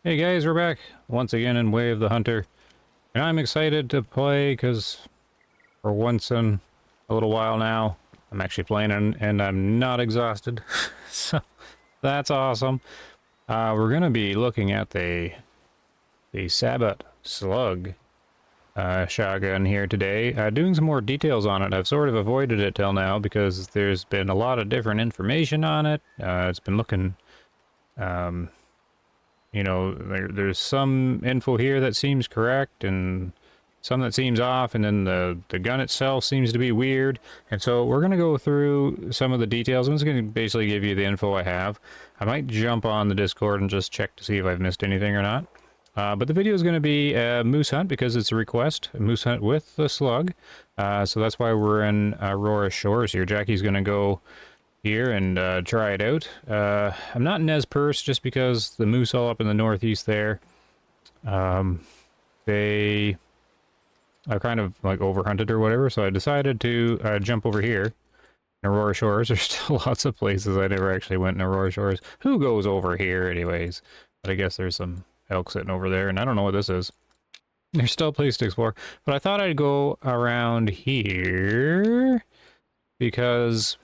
Hey guys, we're back once again in Way of the Hunter, and I'm excited to play because for once in a little while now, I'm actually playing and I'm not exhausted, so that's awesome. We're gonna be looking at the Sabot Slug shotgun here today, doing some more details on it. I've sort of avoided it till now because there's been a lot of different information on it. It's been looking you know, there's some info here that seems correct and some that seems off, and then the gun itself seems to be weird. And so we're going to go through some of the details. I'm just going to basically give you the info I have. I might jump on the Discord and just check to see if I've missed anything or not. But the video is going to be a moose hunt because it's a request, a moose hunt with the slug. So that's why we're in Aurora Shores here. Jackie's going to go here and try it out. I'm not in Nez Perce just because the moose all up in the northeast there, they are kind of like overhunted or whatever, so I decided to jump over here in Aurora Shores. There's still lots of places I never actually went in Aurora Shores. Who goes over here anyways? But I guess there's some elk sitting over there, and I don't know what this is. There's still a place to explore, but I thought I'd go around here because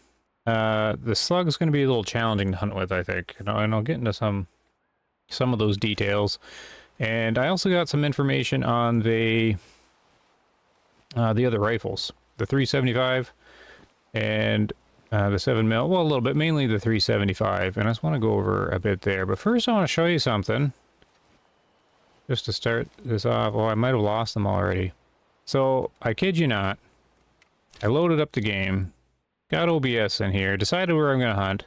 the slug is going to be a little challenging to hunt with, I think, and I'll get into some of those details. And I also got some information on the other rifles, the 375 and the 7 mil. Well, a little bit, mainly the 375, and I just want to go over a bit there. But first, I want to show you something, just to start this off. Oh, I might have lost them already. So I kid you not, I loaded up the game. Got OBS in here, decided where I'm going to hunt.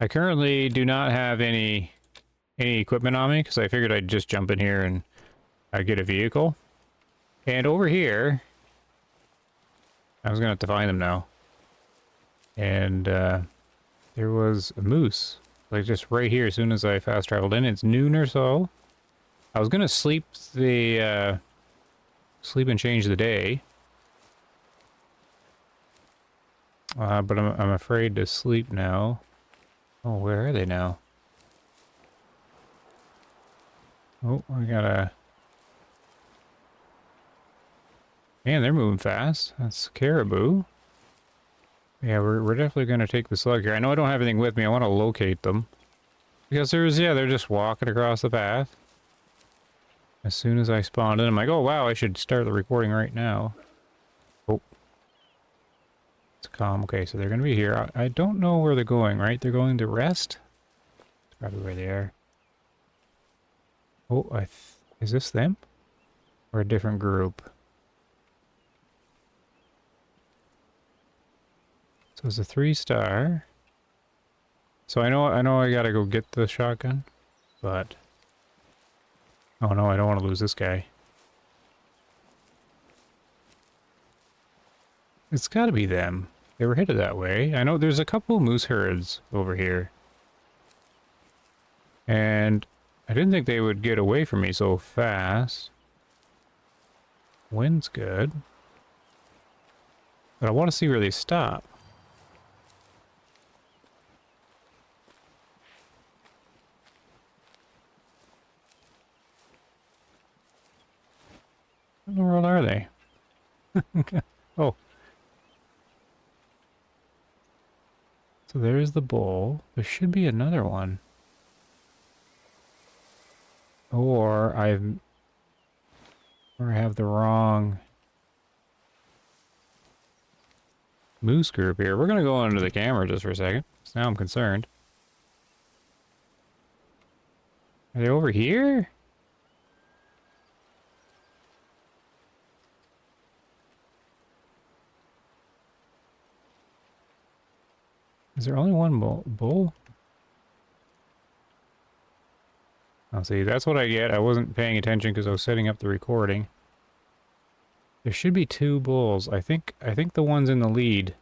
I currently do not have any equipment on me because I figured I'd just jump in here and I'd get a vehicle. And over here, I was going to have to find them now. And there was a moose, like just right here as soon as I fast traveled in. It's noon or so. I was going to sleep and change the day. But I'm afraid to sleep now. Oh, where are they now? Oh, I gotta... Man, they're moving fast. That's caribou. Yeah, we're definitely gonna take the slug here. I know I don't have anything with me. I want to locate them. Because they're just walking across the path. As soon as I spawned in, I'm like, oh wow, I should start the recording right now. Oh. It's calm. Okay, so they're going to be here. I don't know where they're going, right? They're going to rest? That's probably where they are. Oh, is this them? Or a different group? So it's a 3-star. So I know I gotta go get the shotgun, but... Oh no, I don't want to lose this guy. It's gotta be them. They were headed that way. I know there's a couple moose herds over here. And I didn't think they would get away from me so fast. Wind's good. But I want to see where they stop. Where in the world are they? Oh. So there's the bull. There should be another one. Or I have the wrong moose group here. We're going to go under the camera just for a second. So now I'm concerned. Are they over here? Is there only one bull? Oh, see, that's what I get. I wasn't paying attention because I was setting up the recording. There should be 2 bulls. I think the one's in the lead.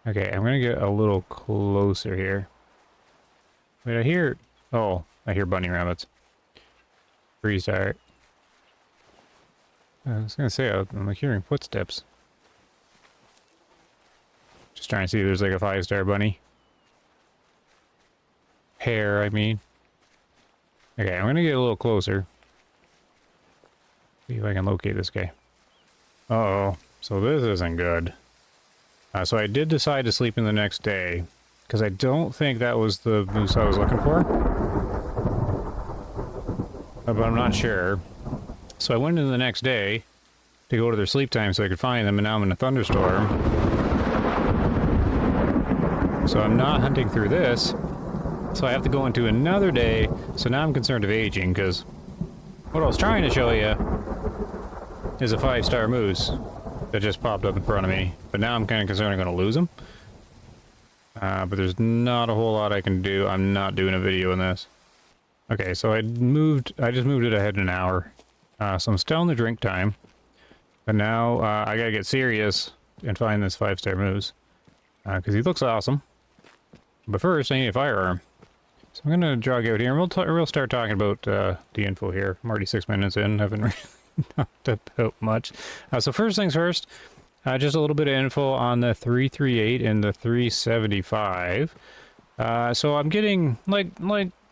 Okay, I'm gonna get a little closer here. Wait, I hear... Oh, I hear bunny rabbits. 3-star. I was gonna say, I'm like hearing footsteps. Just trying to see if there's like a 5-star bunny. Hair, I mean. Okay, I'm gonna get a little closer. See if I can locate this guy. Uh-oh. So this isn't good. So I did decide to sleep in the next day, because I don't think that was the moose I was looking for. But I'm not sure. So I went in the next day to go to their sleep time so I could find them, and now I'm in a thunderstorm. So I'm not hunting through this. So I have to go into another day. So now I'm concerned of aging, because what I was trying to show you is a 5-star moose that just popped up in front of me. But now I'm kind of concerned I'm going to lose him. But there's not a whole lot I can do. I'm not doing a video on this. Okay, so I just moved it ahead an hour. So I'm still in the drink time. But now I gotta get serious and find this 5-star moose. Because he looks awesome. But first, I need a firearm. So I'm gonna jog out here, and we'll start talking about the info here. I'm already 6 minutes in, haven't really talked about much. So first things first, just a little bit of info on the 338 and the 375. So I'm getting like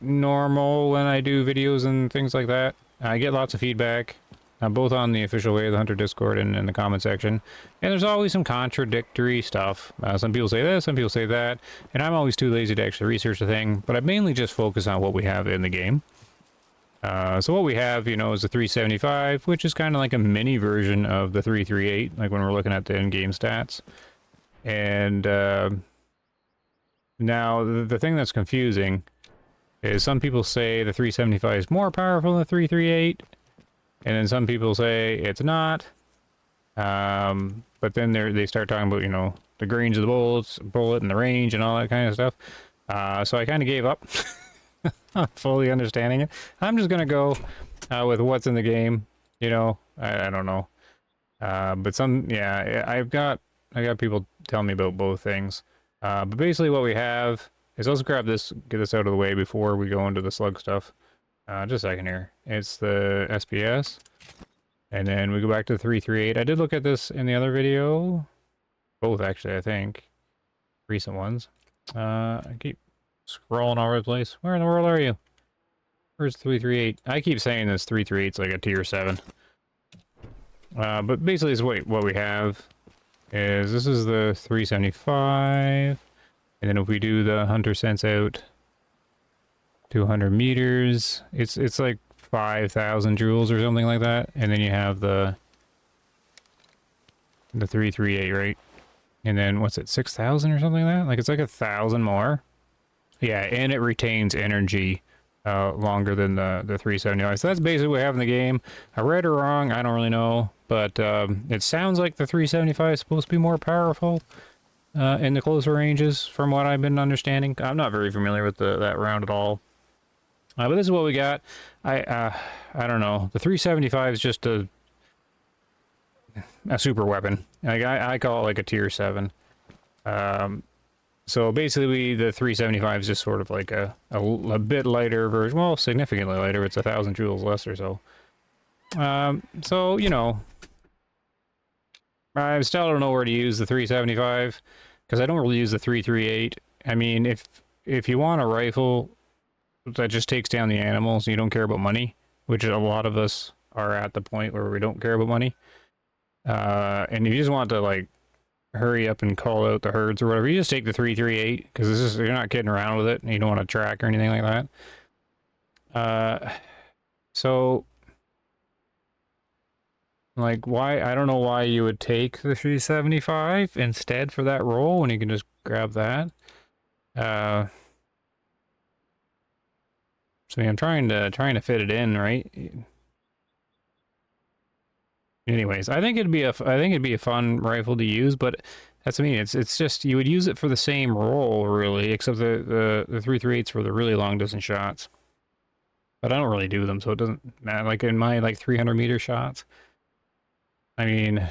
normal when I do videos and things like that. I get lots of feedback, both on the official Way of the Hunter Discord and in the comment section. And there's always some contradictory stuff. Some people say this, some people say that, and I'm always too lazy to actually research the thing, but I mainly just focus on what we have in the game. So what we have, you know, is the 375, which is kind of like a mini version of the 338, like when we're looking at the in-game stats. And now, the thing that's confusing is some people say the 375 is more powerful than the 338, and then some people say it's not. But then they start talking about, you know, the range of the bullet and the range and all that kind of stuff. So I kind of gave up, not fully understanding it. I'm just gonna go with what's in the game. You know, I don't know. But yeah, I got people tell me about both things. But basically what we have is, let's grab this, get this out of the way before we go into the slug stuff. Just a second here. It's the SPS. And then we go back to the 338. I did look at this in the other video. Both, actually, I think. Recent ones. I keep scrolling all over the place. Where in the world are you? Where's 338? I keep saying this 338's like a tier 7. But basically, is what we have is, this is the 375. And then if we do the hunter sense out 200 meters, it's like 5,000 joules or something like that. And then you have the 338, right? And then what's it, 6,000 or something like that? Like it's like 1,000 more. Yeah, and it retains energy longer than the 375. So that's basically what we have in the game. I read or wrong, I don't really know. But it sounds like the 375 is supposed to be more powerful in the closer ranges, from what I've been understanding. I'm not very familiar with that round at all. But this is what we got. I don't know. The 375 is just a super weapon. Like I call it like a tier 7. So basically the 375 is just sort of like a bit lighter version. Well, significantly lighter. It's 1,000 joules less or so. So, you know, I still don't know where to use the 375, because I don't really use the 338. I mean, if you want a rifle that just takes down the animals and you don't care about money, which a lot of us are at the point where we don't care about money, and you just want to like hurry up and call out the herds or whatever, you just take the 338, because you're not kidding around with it and you don't want to track or anything like that. So like, why, I don't know why you would take the 375 instead for that role when you can just grab that. So I'm trying to fit it in, right? Anyways, I think it'd be a fun rifle to use, but that's what I mean. It's just, you would use it for the same role really, except the 338's for the really long distance shots. But I don't really do them, so it doesn't matter. Like in my like 300 meter shots, I mean,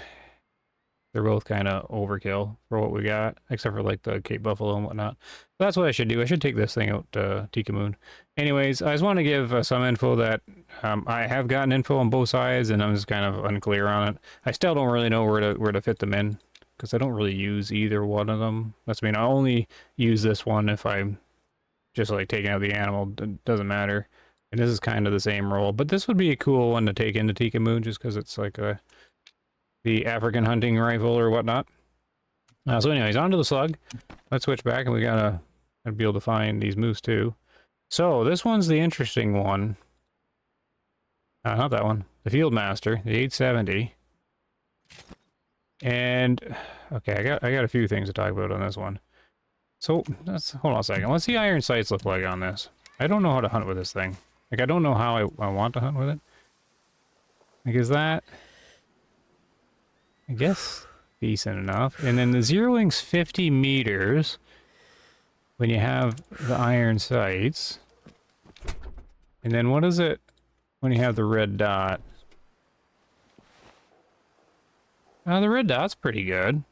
they're both kind of overkill for what we got, except for like the Cape Buffalo and whatnot. But that's what I should do. I should take this thing out to Tika Moon. Anyways, I just want to give some info that I have gotten info on both sides, and I'm just kind of unclear on it. I still don't really know where to fit them in, because I don't really use either one of them. That's, I mean, I only use this one if I'm just like taking out the animal, doesn't matter. And this is kind of the same role, but this would be a cool one to take into Tikamu just because it's like the African hunting rifle or whatnot. So anyways, onto the slug. Let's switch back, and we gotta be able to find these moose too. So this one's the interesting one. Not that one. The Field Master, the 870. And okay, I got a few things to talk about on this one. So let's hold on a second. Let's see iron sights look like on this. I don't know how to hunt with this thing. Like I don't know how I want to hunt with it. Like is that? I guess decent enough. And then the zeroing's 50 meters when you have the iron sights. And then what is it when you have the red dot? The red dot's pretty good.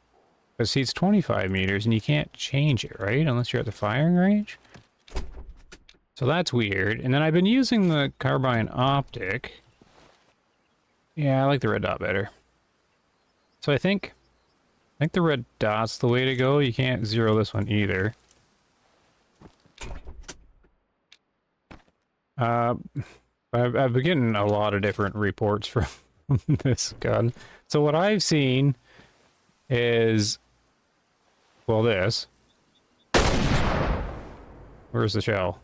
But see, it's 25 meters and you can't change it, right? Unless you're at the firing range. So that's weird. And then I've been using the carbine optic. Yeah, I like the red dot better. So I think the red dot's the way to go. You can't zero this one either. I've been getting a lot of different reports from this gun. So what I've seen is, well, this. Where's the shell?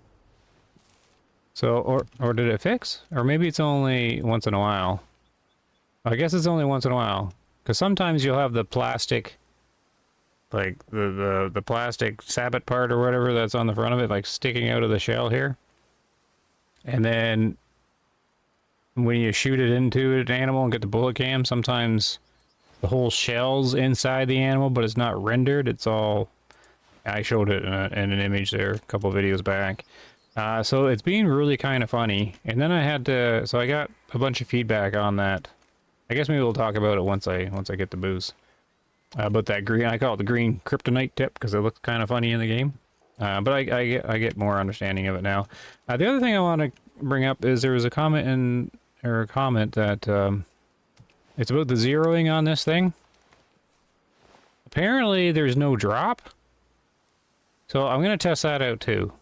So, or did it fix? Or maybe it's only once in a while. I guess it's only once in a while. Because sometimes you'll have the plastic, like the plastic sabot part or whatever that's on the front of it, like sticking out of the shell here. And then when you shoot it into an animal and get the bullet cam, sometimes the whole shell's inside the animal, but it's not rendered. It's all... I showed it in an image there a couple of videos back. So it's being really kind of funny. And then I had to... So I got a bunch of feedback on that. I guess maybe we'll talk about it once I get the boost. About that green... I call it the green kryptonite tip because it looks kind of funny in the game. But I get more understanding of it now. The other thing I want to bring up is there was a comment that it's about the zeroing on this thing. Apparently there's no drop. So I'm going to test that out too.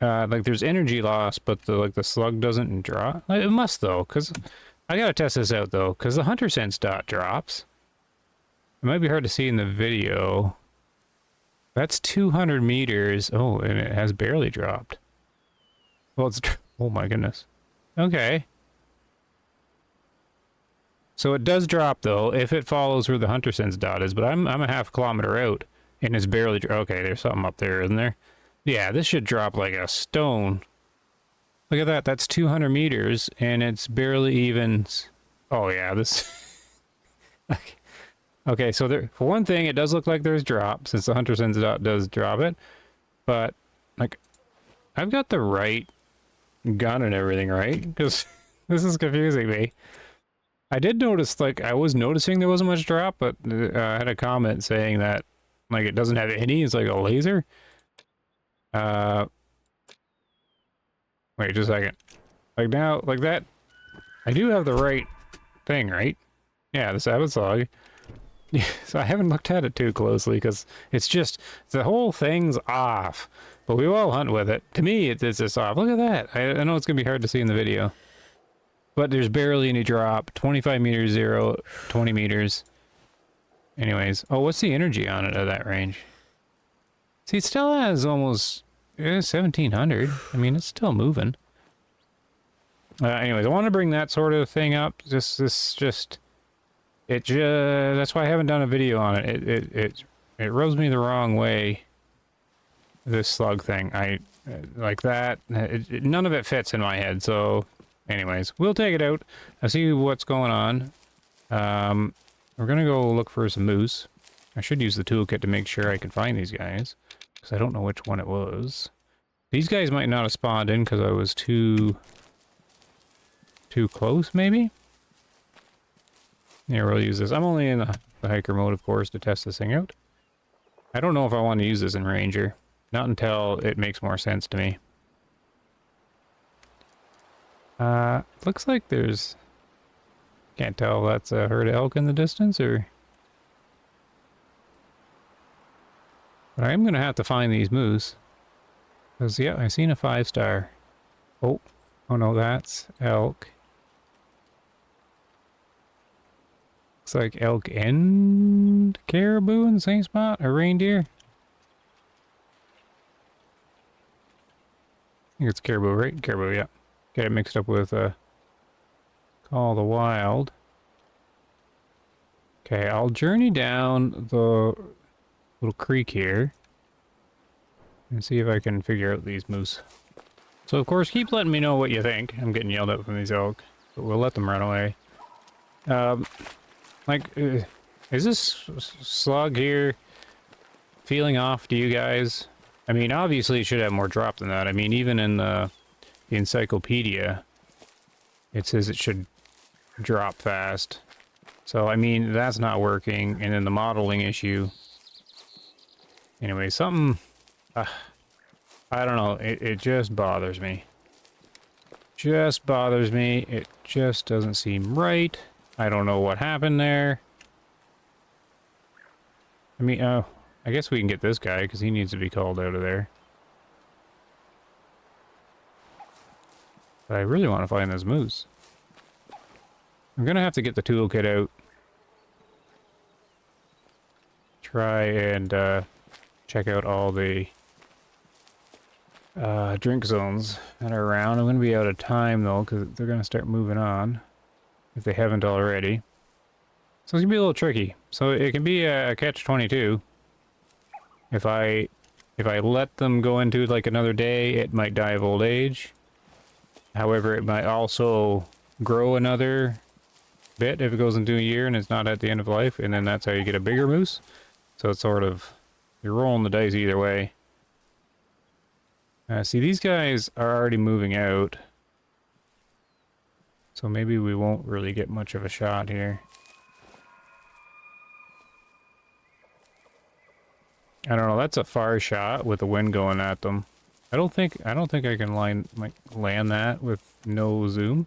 Like there's energy loss, but the slug doesn't drop. It must though, because I got to test this out though, because the hunter sense dot drops. It might be hard to see in the video. That's 200 meters. Oh, and it has barely dropped. Well, it's... Oh my goodness. Okay. So it does drop though, if it follows where the hunter sense dot is, but I'm a half kilometer out, and it's barely... Okay, there's something up there, isn't there? Yeah, this should drop like a stone. Look at that, that's 200 meters, and it's barely even... Oh yeah, this... Okay. Okay, so there, for one thing, it does look like there's drop, since the hunter sense dot does drop it. But, like, I've got the right gun and everything, right? Because this is confusing me. I did notice, like, I was noticing there wasn't much drop, but I had a comment saying that, like, it doesn't have any, it's like a laser. Wait just a second. Like now, like that, I do have the right thing, right? Yeah, the Sabot Slug. Yeah, so I haven't looked at it too closely because it's just, the whole thing's off. But we will hunt with it. To me, it's just off. Look at that. I know it's going to be hard to see in the video. But there's barely any drop. 25 meters, 0, 20 meters. Anyways. Oh, what's the energy on it at that range? See, it still has almost 1,700. I mean, it's still moving. Anyways, I want to bring that sort of thing up. That's why I haven't done a video on it. It rubs me the wrong way. This slug thing, like that. None of it fits in my head. So, anyways, we'll take it out. I see what's going on. We're gonna go look for some moose. I should use the toolkit to make sure I can find these guys, because I don't know which one it was. These guys might not have spawned in because I was too close, maybe. Yeah, we'll use this. I'm only in the hiker mode, of course, to test this thing out. I don't know if I want to use this in Ranger. Not until it makes more sense to me. Looks like there's... Can't tell if that's a herd of elk in the distance, or... But I am going to have to find these moose. Because, yeah, I seen a 5-star. Oh, oh no, that's elk. Looks like elk and caribou in the same spot, or reindeer. I think it's caribou, right? Caribou, yeah. Get it mixed up with Call the Wild. Okay, I'll journey down the little creek here and see if I can figure out these moose. So, of course, keep letting me know what you think. I'm getting yelled at from these elk, but we'll let them run away. Is this slug here feeling off to you guys? I mean, obviously it should have more drop than that. I mean, even in the encyclopedia, it says it should drop fast. So, I mean, that's not working. And then the modeling issue. Anyway, something... I don't know. It just bothers me. Just bothers me. It just doesn't seem right. I don't know what happened there. I mean, I guess we can get this guy because he needs to be called out of there. But I really want to find this moose. I'm going to have to get the toolkit out. Try and check out all the drink zones that are around. I'm going to be out of time though because they're going to start moving on if they haven't already. So it's going to be a little tricky. So it can be a catch-22. If I let them go into like another day, it might die of old age. However, it might also grow another bit if it goes into a year and it's not at the end of life, and then that's how you get a bigger moose. So it's sort of, you're rolling the dice either way. See, these guys are already moving out. So maybe we won't really get much of a shot here. I don't know, that's a far shot with the wind going at them. I don't think I can land that with no zoom.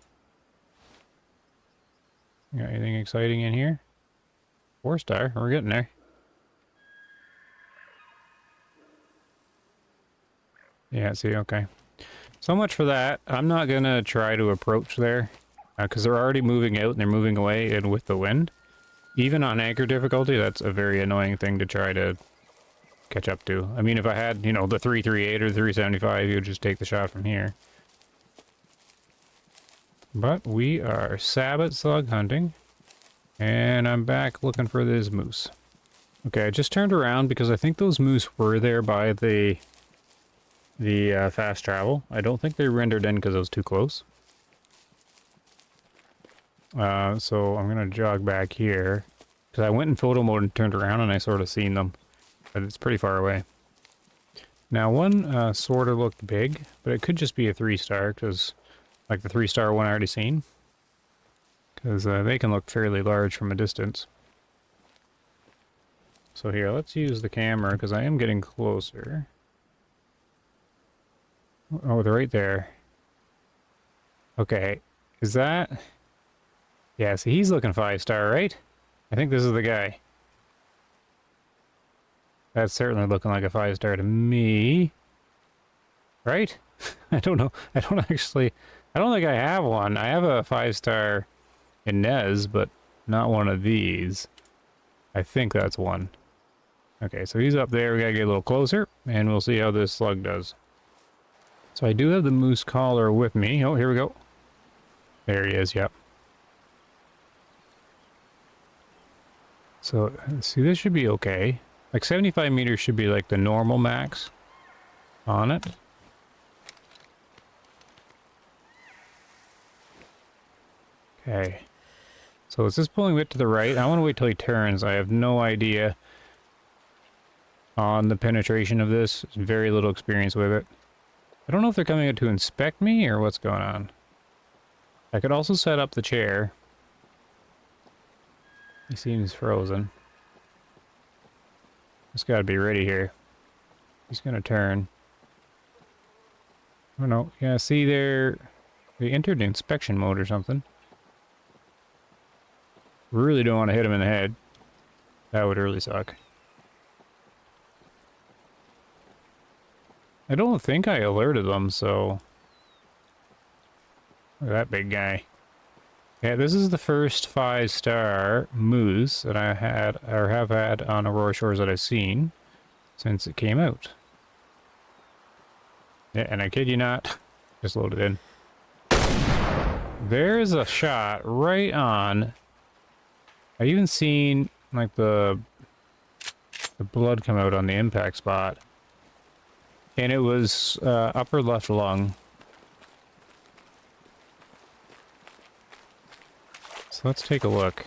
Got anything exciting in here? 4-star, we're getting there. Yeah, see, okay. So much for that. I'm not gonna try to approach there because they're already moving out and they're moving away, and with the wind, even on anchor difficulty, that's a very annoying thing to try to catch up to. I mean, if I had, you know, the 338 or 375, you would just take the shot from here. But we are Sabot Slug hunting, and I'm back looking for this moose. Okay, I just turned around because I think those moose were there by the fast travel. I don't think they rendered in because it was too close. So I'm gonna jog back here because I went in photo mode and turned around and I sort of seen them, but it's pretty far away. Now one sort of looked big, but it could just be a 3-star because, like the 3-star one I already seen, because they can look fairly large from a distance. So here, let's use the camera because I am getting closer. Oh, they're right there. Okay, is that... Yeah, see, he's looking 5-star, right? I think this is the guy. That's certainly looking like a 5-star to me. Right? I don't know. I don't think I have one. I have a 5-star in Nez, but not one of these. I think that's one. Okay, so he's up there. We gotta get a little closer, and we'll see how this slug does. So I do have the moose collar with me. Oh, here we go. There he is, yep. So, see, this should be okay. Like 75 meters should be like the normal max on it. Okay. So is this pulling a bit to the right? I want to wait till he turns. I have no idea on the penetration of this. Very little experience with it. I don't know if they're coming out to inspect me or what's going on. I could also set up the chair. He seems frozen. Just gotta be ready here. He's gonna turn. Oh no, yeah, see there, they entered inspection mode or something. Really don't want to hit him in the head. That would really suck. I don't think I alerted them, so... Look at that big guy. Yeah, this is the first 5-star moose that I had, or have had on Aurora Shores that I've seen since it came out. Yeah, and I kid you not, just loaded in. There's a shot right on. I even seen, like, the blood come out on the impact spot. And it was upper left lung. So let's take a look.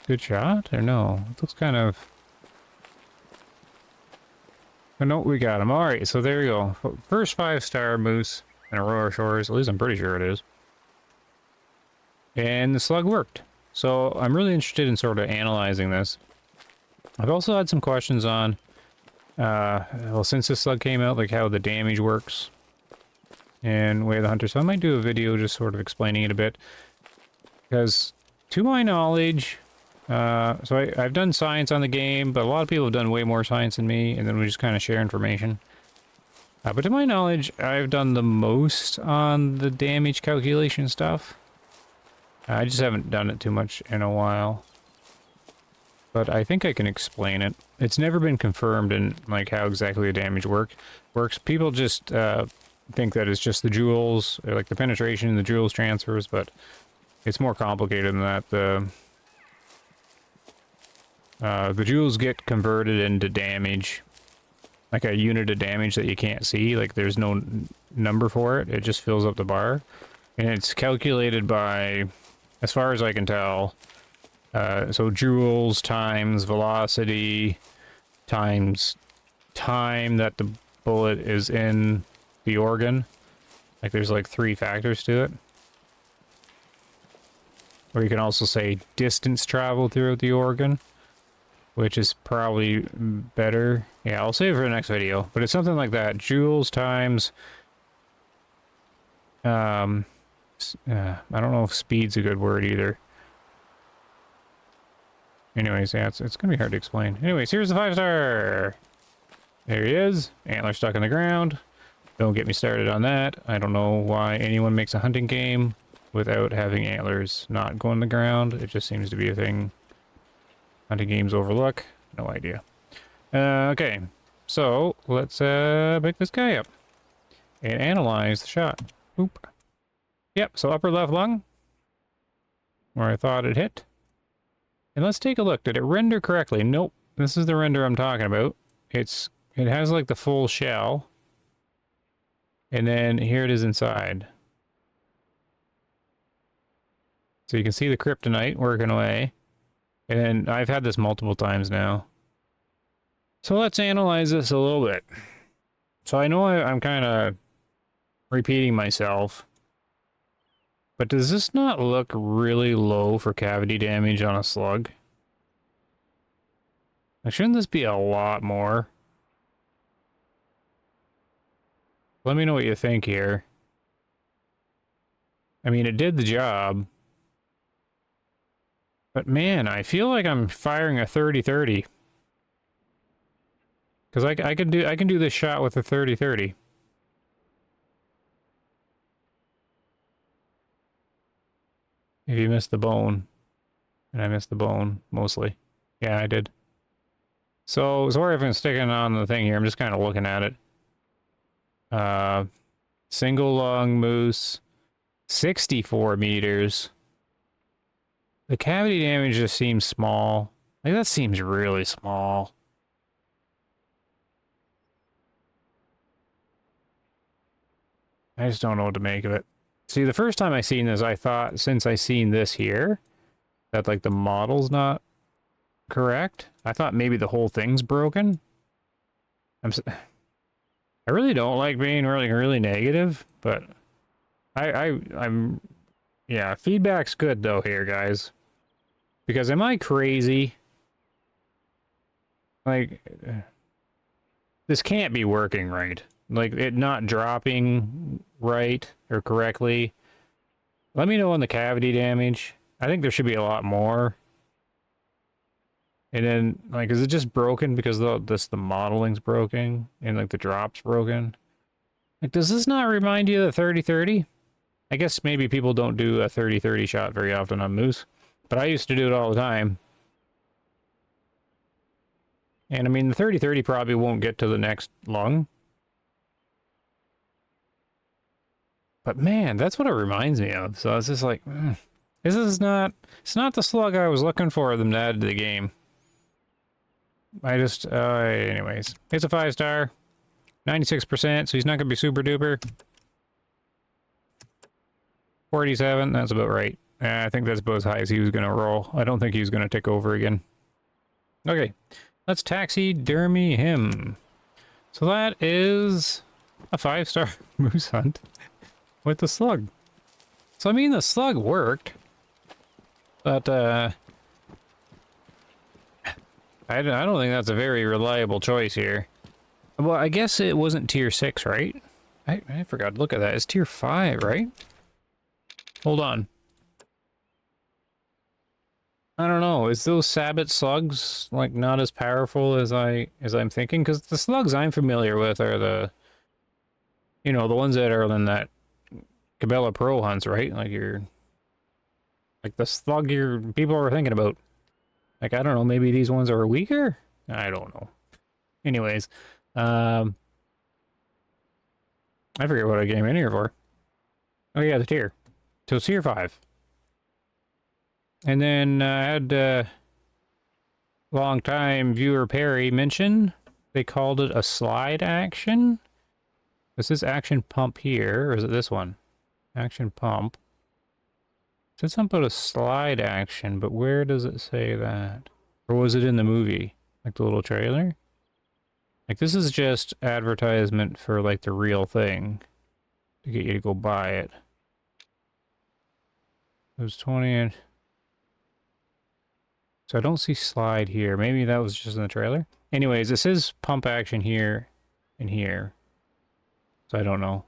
Good shot? Or no? It looks kind of... Oh, no, we got him. Alright, so there you go. First 5-star moose in Aurora Shores. At least I'm pretty sure it is. And the slug worked. So I'm really interested in sort of analyzing this. I've also had some questions on, well, since this slug came out, like how the damage works in Way of the Hunter. So I might do a video just sort of explaining it a bit. Because, to my knowledge, I've done science on the game, but a lot of people have done way more science than me, and then we just kind of share information. But to my knowledge, I've done the most on the damage calculation stuff. I just haven't done it too much in a while. But I think I can explain it. It's never been confirmed in like how exactly the damage works. People just think that it's just the joules, or like the penetration and the joules transfers, but it's more complicated than that. The joules get converted into damage, like a unit of damage that you can't see. Like there's no number for it. It just fills up the bar, and it's calculated by, as far as I can tell, so joules times velocity times time that the bullet is in the organ. Like there's like 3 factors to it. Or you can also say distance traveled throughout the organ, which is probably better. Yeah, I'll save it for the next video. But it's something like that. Joules times... I don't know if speed's a good word either. Anyways, yeah, it's gonna be hard to explain. Anyways, here's the 5-star! There he is. Antler stuck in the ground. Don't get me started on that. I don't know why anyone makes a hunting game without having antlers not go in the ground. It just seems to be a thing hunting games overlook. No idea. Okay, so let's pick this guy up and analyze the shot. Oop. Yep, so upper left lung, where I thought it hit. And let's take a look. Did it render correctly? Nope. This is the render I'm talking about. It has like the full shell. And then here it is inside. So you can see the kryptonite working away. And then I've had this multiple times now. So let's analyze this a little bit. So I know I'm kind of repeating myself. But does this not look really low for cavity damage on a slug? Like, shouldn't this be a lot more? Let me know what you think here. I mean, it did the job. But man, I feel like I'm firing a 30-30. Because I can do this shot with a 30-30. If you missed the bone. And I missed the bone, mostly. Yeah, I did. So, sorry if I'm sticking on the thing here. I'm just kind of looking at it. Single lung moose. 64 meters. The cavity damage just seems small. Like, that seems really small. I just don't know what to make of it. See, the first time I seen this, I thought, since I seen this here, that, like, the model's not correct. I thought maybe the whole thing's broken. I really don't like being really negative, but I'm... Yeah, feedback's good, though, here, guys. Because am I crazy? Like, this can't be working right. Like, it not dropping right or correctly. Let me know on the cavity damage. I think there should be a lot more. And then, like, is it just broken because the modeling's broken and like the drop's broken? Like, does this not remind you of the 30-30? I guess maybe people don't do a 30-30 shot very often on moose, but I used to do it all the time. And I mean, the 30-30 probably won't get to the next lung. But man, that's what it reminds me of. So it's just like, this is not, it's not the slug I was looking for them to add to the game. I just, anyways, it's a 5-star, 96%, so he's not going to be super duper. 47, that's about right. I think that's about as high as he was going to roll. I don't think he's going to take over again. Okay, let's taxidermy him. So that is a 5-star moose hunt with the slug. So I mean, the slug worked, but I don't think that's a very reliable choice here. Well, I guess it wasn't tier 6, right? I forgot to look at that. It's tier 5, right? Hold on. I don't know. Is those Sabot slugs like not as powerful as I'm thinking? Because the slugs I'm familiar with are the, you know, the ones that are in that Cabela Pro hunts, right? Like like the slug people are thinking about. Like, I don't know, maybe these ones are weaker? I don't know. Anyways, I forget what I came in here for. Oh yeah, the tier. So it's tier 5. And then I had long-time viewer Perry mention they called it a slide action. This is action pump here, or is it this one? Action pump. It said something about a slide action, but where does it say that? Or was it in the movie? Like the little trailer? Like, this is just advertisement for, like, the real thing. To get you to go buy it. It was 20 and... So I don't see slide here. Maybe that was just in the trailer? Anyways, this is pump action here and here. So I don't know.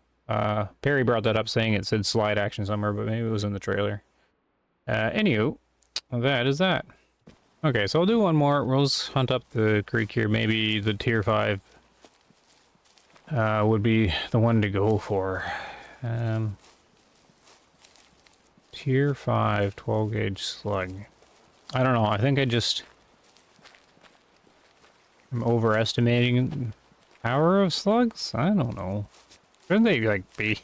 Perry brought that up saying it said slide action somewhere, but maybe it was in the trailer. Anywho, that is that. Okay, so I'll do one more. We'll just hunt up the creek here. Maybe the tier 5 would be the one to go for. Tier 5 12 gauge slug. I don't know. I think I'm overestimating power of slugs. I don't know. Shouldn't they like be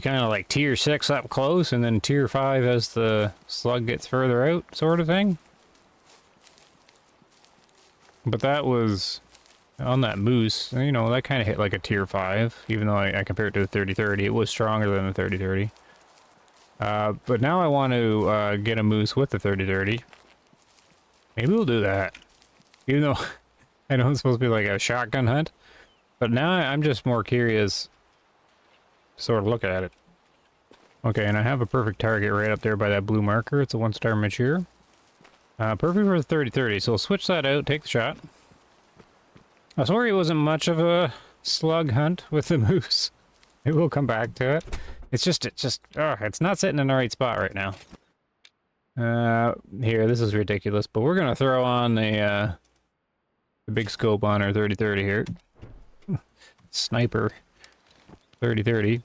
kind of like tier 6 up close and then tier 5 as the slug gets further out sort of thing? But that was on that moose, you know, that kind of hit like a tier 5, even though I compared it to the 30-30. It was stronger than the 30-30. But now I want to get a moose with the 30-30. Maybe we'll do that. Even though I know it's supposed to be like a shotgun hunt. But now I'm just more curious to sort of look at it. Okay, and I have a perfect target right up there by that blue marker. It's a 1-star mature. Perfect for the 30-30, so we'll switch that out, take the shot. I was worried it wasn't much of a slug hunt with the moose. Maybe we'll come back to it. It's not sitting in the right spot right now. Here, this is ridiculous, but we're gonna throw on the big scope on our 30-30 here. Sniper 30-30.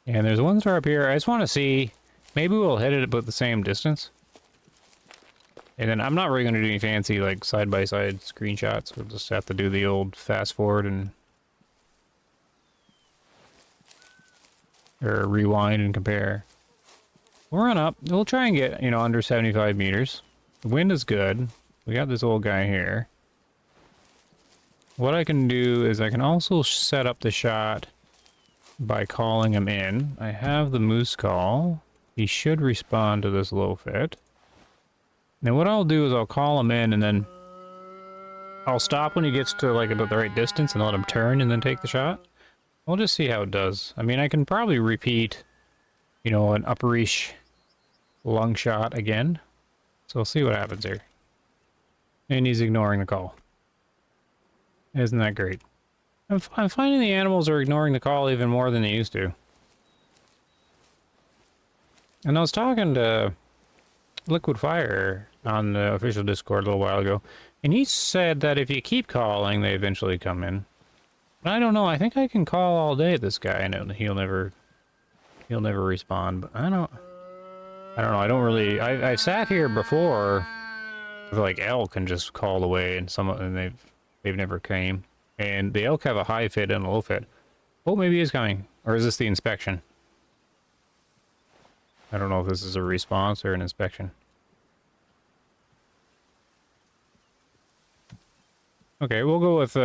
And there's one star up here. I just want to see, maybe we'll hit it about the same distance. And then I'm not really going to do any fancy like side-by-side screenshots. We'll just have to do the old fast forward and or rewind and compare. We'll run up. We'll try and get, you know, under 75 meters. The wind is good. We got this old guy here. What I can do is I can also set up the shot by calling him in. I have the moose call. He should respond to this low fit. Now what I'll do is I'll call him in and then I'll stop when he gets to like about the right distance and let him turn and then take the shot. We'll just see how it does. I mean, I can probably repeat, you know, an upperish lung shot again. So we'll see what happens here. And he's ignoring the call. Isn't that great? I'm finding the animals are ignoring the call even more than they used to. And I was talking to Liquid Fire on the official Discord a little while ago, and he said that if you keep calling, they eventually come in. But I don't know. I think I can call all day at this guy, and he'll never respond. But I don't know. I don't really. I sat here before, with like elk, and just called away, and they've never came. And the elk have a high fit and a low fit. Oh, maybe he's coming, or is this the inspection? I don't know if this is a response or an inspection. Okay, we'll go with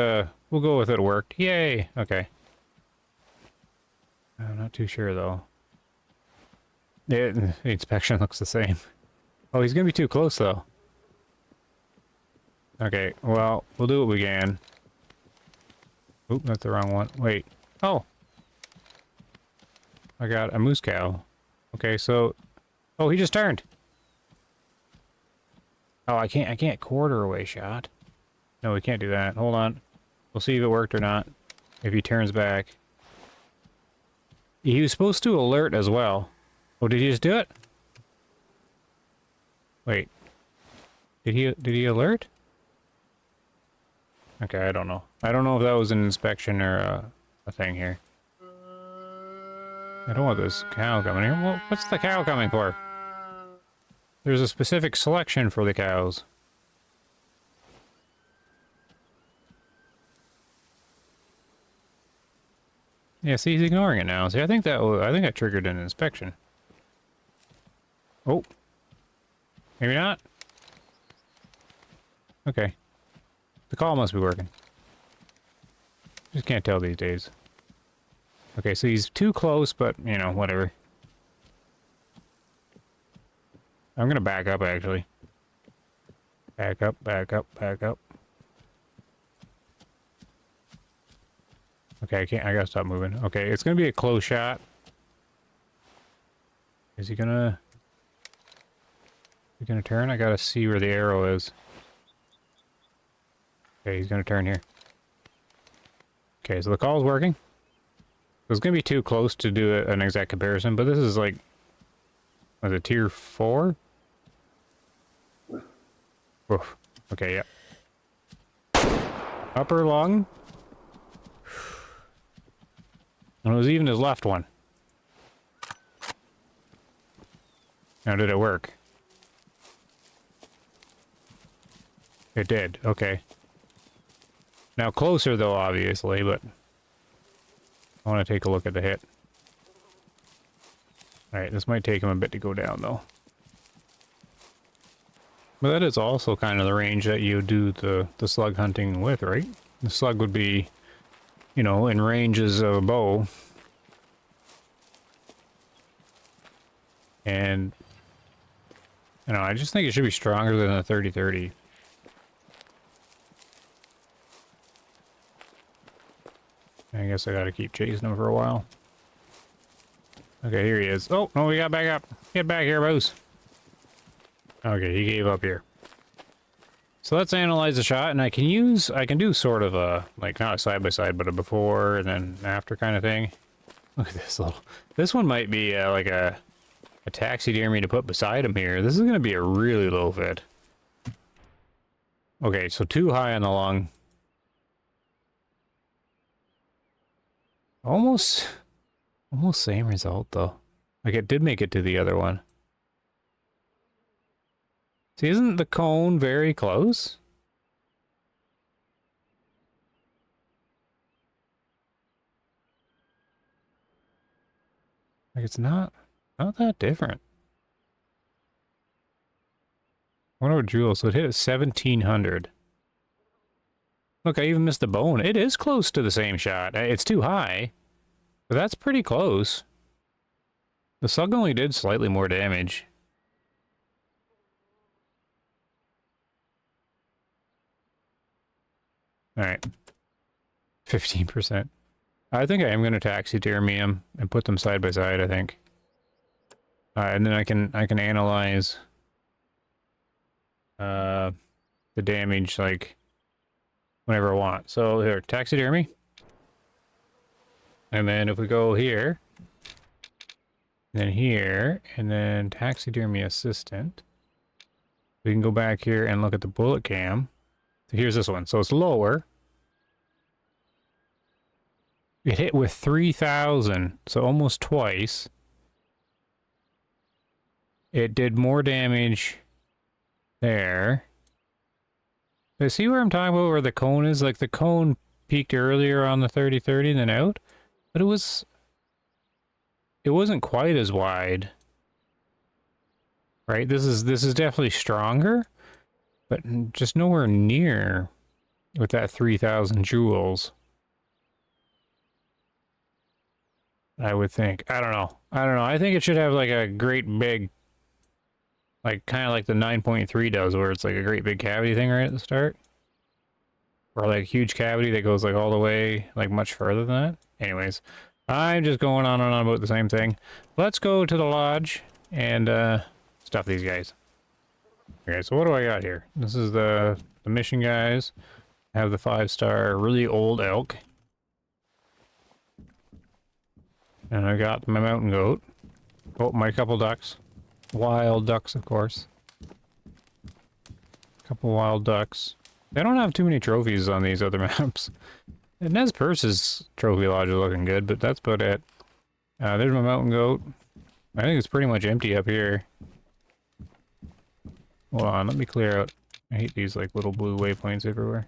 it worked. Yay! Okay. I'm not too sure though. The inspection looks the same. Oh, he's gonna be too close though. Okay, well, we'll do what we can. Oop, that's the wrong one. Wait. Oh! I got a moose cow. Okay, so... Oh, he just turned! Oh, I can't quarter away shot. No, we can't do that. Hold on. We'll see if it worked or not. If he turns back. He was supposed to alert as well. Oh, did he just do it? Wait. Did he alert? Okay, I don't know. I don't know if that was an inspection or a thing here. I don't want this cow coming here. Well, what's the cow coming for? There's a specific selection for the cows. Yeah, see, he's ignoring it now. See, I think I triggered an inspection. Oh. Maybe not? Okay. The call must be working. Just can't tell these days. Okay, so he's too close, but, you know, whatever. I'm gonna back up, actually. Back up, back up, back up. Okay, I gotta stop moving. Okay, it's gonna be a close shot. Is he gonna turn? I gotta see where the arrow is. Okay, he's gonna turn here. Okay, so the call's working. It's gonna be too close to do an exact comparison, but this is like, was it tier 4? Oof. Okay, yeah. Upper lung. And it was even his left one. Now, did it work? It did, okay. Now closer though, obviously, but I want to take a look at the hit. Alright, this might take him a bit to go down though. But that is also kind of the range that you do the slug hunting with, right? The slug would be, you know, in ranges of a bow. And, you know, I just think it should be stronger than a 30-30. I guess I gotta keep chasing him for a while. Okay, here he is. Oh, no, we got back up. Get back here, Moose. Okay, he gave up here. So let's analyze the shot, and I can do sort of a, like, not a side-by-side, but a before and then after kind of thing. Look at this one might be like a taxidermy to put beside him here. This is going to be a really low fit. Okay, so too high on the lung. Almost same result, though. Like, it did make it to the other one. See, isn't the cone very close? Like, it's not that different. I wonder what Jewel, so it hit at 1700. Look, I even missed the bone. It is close to the same shot. It's too high, but that's pretty close. The slug only did slightly more damage. Alright. 15%. I think I am going to taxidermy them and put them side by side, I think. And then I can analyze the damage, like, whenever I want. So here, taxidermy. And then if we go here, then here, and then taxidermy assistant. We can go back here and look at the bullet cam. So here's this one. So it's lower. It hit with 3,000, so almost twice. It did more damage there. I see where I'm talking about where the cone is. Like the cone peaked earlier on the 30-30 than out, but it wasn't quite as wide. Right? This is definitely stronger, but just nowhere near with that 3,000 joules. I would think. I don't know. I think it should have like a great big, like kind of like the 9.3 does, where it's like a great big cavity thing right at the start. Or like a huge cavity that goes like all the way, like much further than that. Anyways, I'm just going on and on about the same thing. Let's go to the lodge and stuff these guys. Okay, so what do I got here? This is the mission guys. I have the 5-star really old elk. And I got my mountain goat. Oh, my couple ducks. Wild ducks, of course. Couple wild ducks. They don't have too many trophies on these other maps. And Nez Perce's trophy lodge is looking good, but that's about it. There's my mountain goat. I think it's pretty much empty up here. Hold on, let me clear out. I hate these like little blue waypoints everywhere.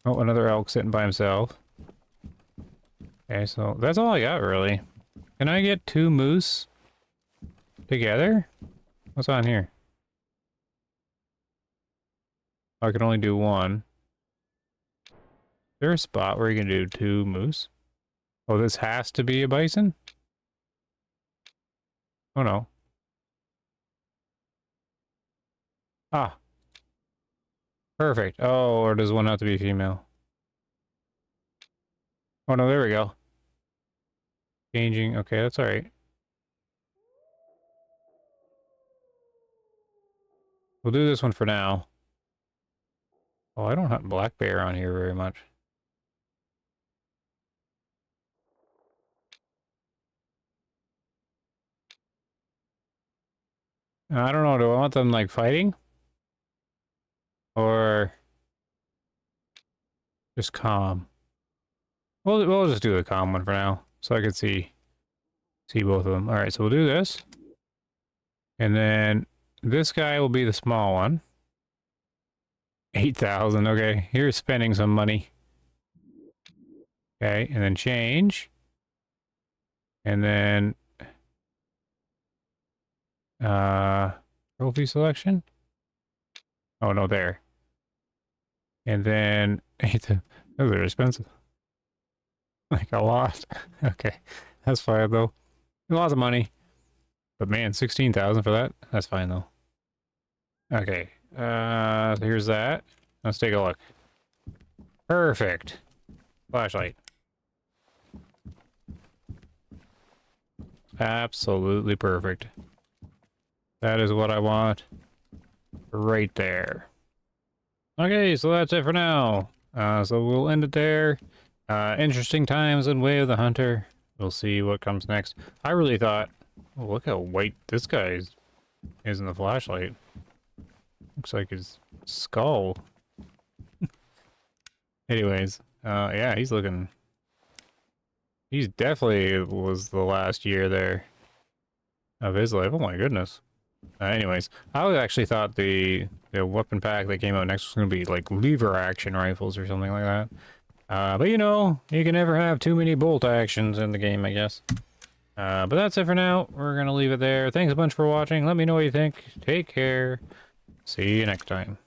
Oh, another elk sitting by himself. Okay, so that's all I got, really. Can I get 2 moose together? What's on here? I can only do 1. Is there a spot where you can do 2 moose? Oh, this has to be a bison? Oh, no. Ah. Perfect. Oh, or does one have to be female? Oh, no, there we go. Changing. Okay, that's all right. We'll do this one for now. Oh, I don't have black bear on here very much. I don't know. Do I want them, like, fighting? Or just calm? We'll just do the calm one for now, so I can see both of them. All right, so we'll do this. And then this guy will be the small one. 8,000, okay. Here's spending some money. Okay, and then change. And then trophy selection. Oh no, there. And then those are expensive. Like a lot. Okay. That's fine though. Lots of money. But man, 16,000 for that? That's fine though. Okay. So here's that. Let's take a look. Perfect. Flashlight. Absolutely perfect. That is what I want. Right there. Okay, so that's it for now. So we'll end it there. Interesting times in Way of the Hunter. We'll see what comes next. I really thought, oh, look how white this guy is in the flashlight. Looks like his skull. Anyways, yeah, he's looking... He's definitely was the last year there of his life. Oh my goodness. Anyways, I actually thought the weapon pack that came out next was going to be like lever action rifles or something like that. But you know, you can never have too many bolt actions in the game, I guess. But that's it for now. We're going to leave it there. Thanks a bunch for watching. Let me know what you think. Take care. See you next time.